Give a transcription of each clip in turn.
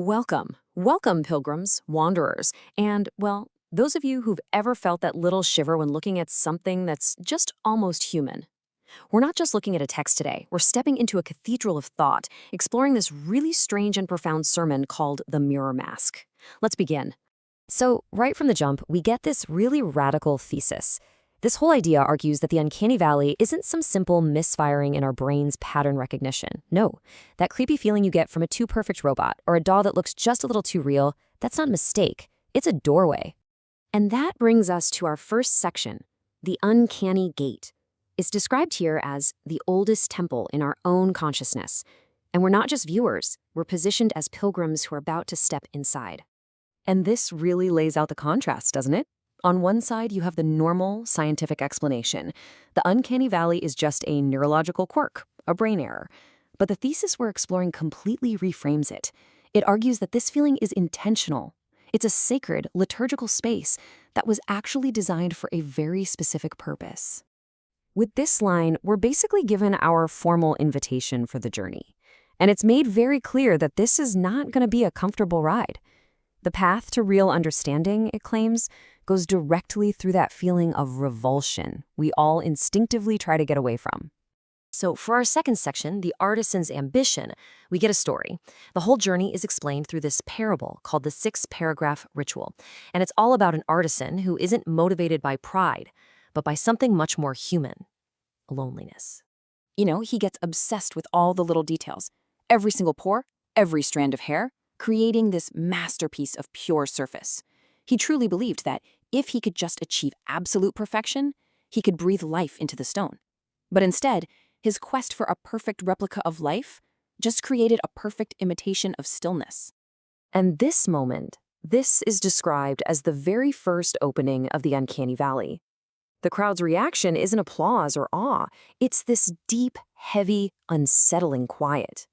Welcome, pilgrims, wanderers, and, well, those of you who've ever felt that little shiver when looking at something that's just almost human. We're not just looking at a text today, we're stepping into a cathedral of thought, exploring this really strange and profound sermon called The Mirror Mask. Let's begin. So, right from the jump, we get this really radical thesis. This whole idea argues that the uncanny valley isn't some simple misfiring in our brain's pattern recognition. No, that creepy feeling you get from a too perfect robot or a doll that looks just a little too real, that's not a mistake. It's a doorway. And that brings us to our first section, the uncanny gate. It's described here as the oldest temple in our own consciousness. And we're not just viewers, we're positioned as pilgrims who are about to step inside. And this really lays out the contrast, doesn't it? On one side, you have the normal scientific explanation. The uncanny valley is just a neurological quirk, a brain error. But the thesis we're exploring completely reframes it. It argues that this feeling is intentional. It's a sacred, liturgical space that was actually designed for a very specific purpose. With this line, we're basically given our formal invitation for the journey. And it's made very clear that this is not going to be a comfortable ride. The path to real understanding, it claims, goes directly through that feeling of revulsion we all instinctively try to get away from. So for our second section, the artisan's ambition, we get a story. The whole journey is explained through this parable called the 6-paragraph ritual. And it's all about an artisan who isn't motivated by pride, but by something much more human, loneliness. He gets obsessed with all the little details. Every single pore, every strand of hair, creating this masterpiece of pure surface. He truly believed that if he could just achieve absolute perfection, he could breathe life into the stone. But instead, his quest for a perfect replica of life just created a perfect imitation of stillness. And this moment, this is described as the very first opening of the uncanny valley. The crowd's reaction isn't applause or awe. It's this deep, heavy, unsettling quiet.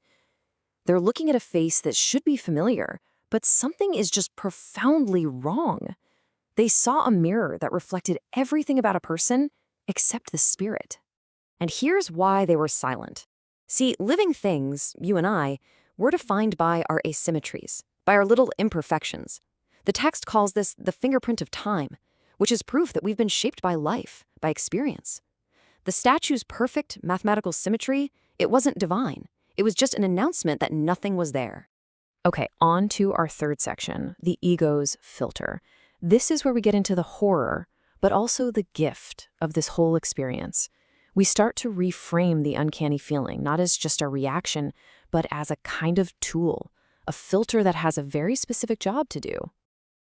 They're looking at a face that should be familiar, but something is just profoundly wrong. They saw a mirror that reflected everything about a person except the spirit. And here's why they were silent. See, living things, you and I, we're defined by our asymmetries, by our little imperfections. The text calls this the fingerprint of time, which is proof that we've been shaped by life, by experience. The statue's perfect mathematical symmetry, it wasn't divine. It was just an announcement that nothing was there. Okay, on to our third section, the ego's filter. This is where we get into the horror, but also the gift of this whole experience. We start to reframe the uncanny feeling, not as just a reaction, but as a kind of tool, a filter that has a very specific job to do.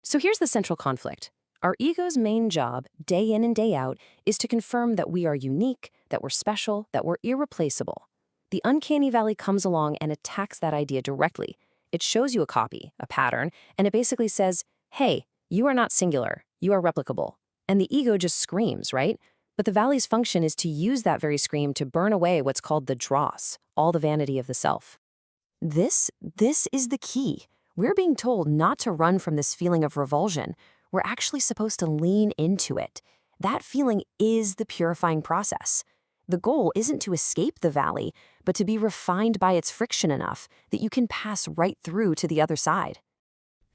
So here's the central conflict. Our ego's main job, day in and day out, is to confirm that we are unique, that we're special, that we're irreplaceable. The uncanny valley comes along and attacks that idea directly. It shows you a copy, a pattern, and it basically says, hey, you are not singular, you are replicable. And the ego just screams, right? But the valley's function is to use that very scream to burn away what's called the dross, all the vanity of the self. This is the key. We're being told not to run from this feeling of revulsion. We're actually supposed to lean into it. That feeling is the purifying process. The goal isn't to escape the valley, but to be refined by its friction enough that you can pass right through to the other side.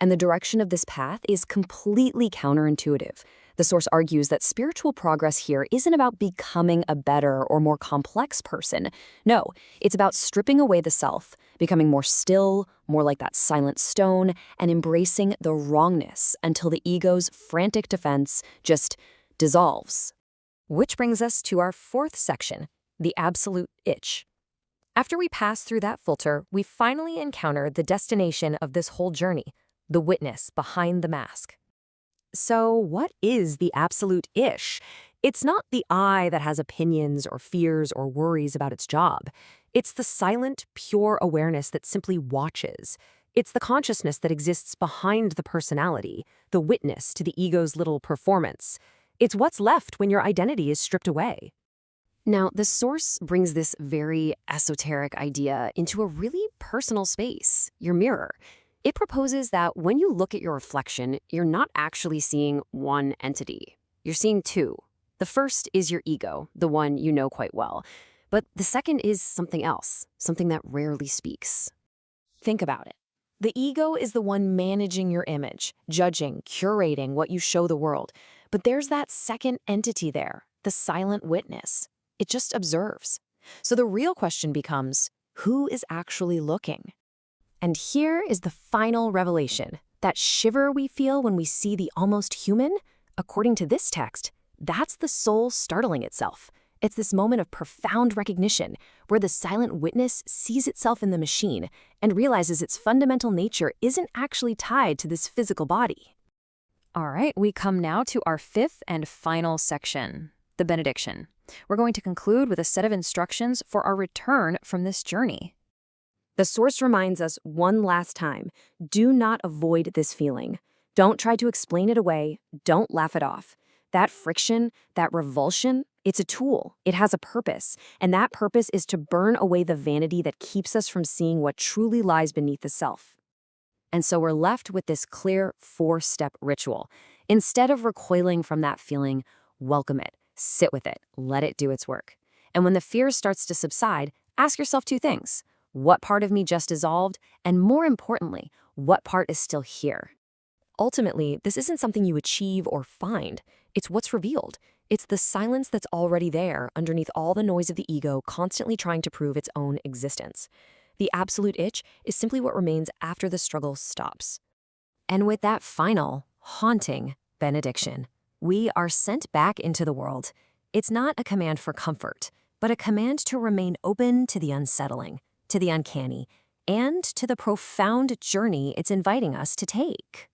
And the direction of this path is completely counterintuitive. The source argues that spiritual progress here isn't about becoming a better or more complex person. No, it's about stripping away the self, becoming more still, more like that silent stone, and embracing the wrongness until the ego's frantic defense just dissolves. Which brings us to our fourth section, the absolute itch. After we pass through that filter, we finally encounter the destination of this whole journey, the witness behind the mask. So what is the absolute ish? It's not the I that has opinions or fears or worries about its job. It's the silent, pure awareness that simply watches. It's the consciousness that exists behind the personality, the witness to the ego's little performance. It's what's left when your identity is stripped away. Now, the source brings this very esoteric idea into a really personal space, your mirror. It proposes that when you look at your reflection, you're not actually seeing one entity. You're seeing two. The first is your ego, the one you know quite well. But the second is something else, something that rarely speaks. Think about it. The ego is the one managing your image, judging, curating what you show the world. But there's that second entity there, the silent witness. It just observes. So the real question becomes, who is actually looking? And here is the final revelation. That shiver we feel when we see the almost human, according to this text, that's the soul startling itself. It's this moment of profound recognition where the silent witness sees itself in the machine and realizes its fundamental nature isn't actually tied to this physical body. All right, we come now to our fifth and final section, the benediction. We're going to conclude with a set of instructions for our return from this journey. The source reminds us one last time, do not avoid this feeling. Don't try to explain it away. Don't laugh it off. That friction, that revulsion, it's a tool. It has a purpose, and that purpose is to burn away the vanity that keeps us from seeing what truly lies beneath the self. And so we're left with this clear 4-step ritual. Instead of recoiling from that feeling, welcome it, sit with it, let it do its work. And when the fear starts to subside, ask yourself 2 things. What part of me just dissolved? And more importantly, what part is still here? Ultimately, this isn't something you achieve or find. It's what's revealed. It's the silence that's already there underneath all the noise of the ego constantly trying to prove its own existence. The absolute itch is simply what remains after the struggle stops. And with that final, haunting benediction, we are sent back into the world. It's not a command for comfort, but a command to remain open to the unsettling, to the uncanny, and to the profound journey it's inviting us to take.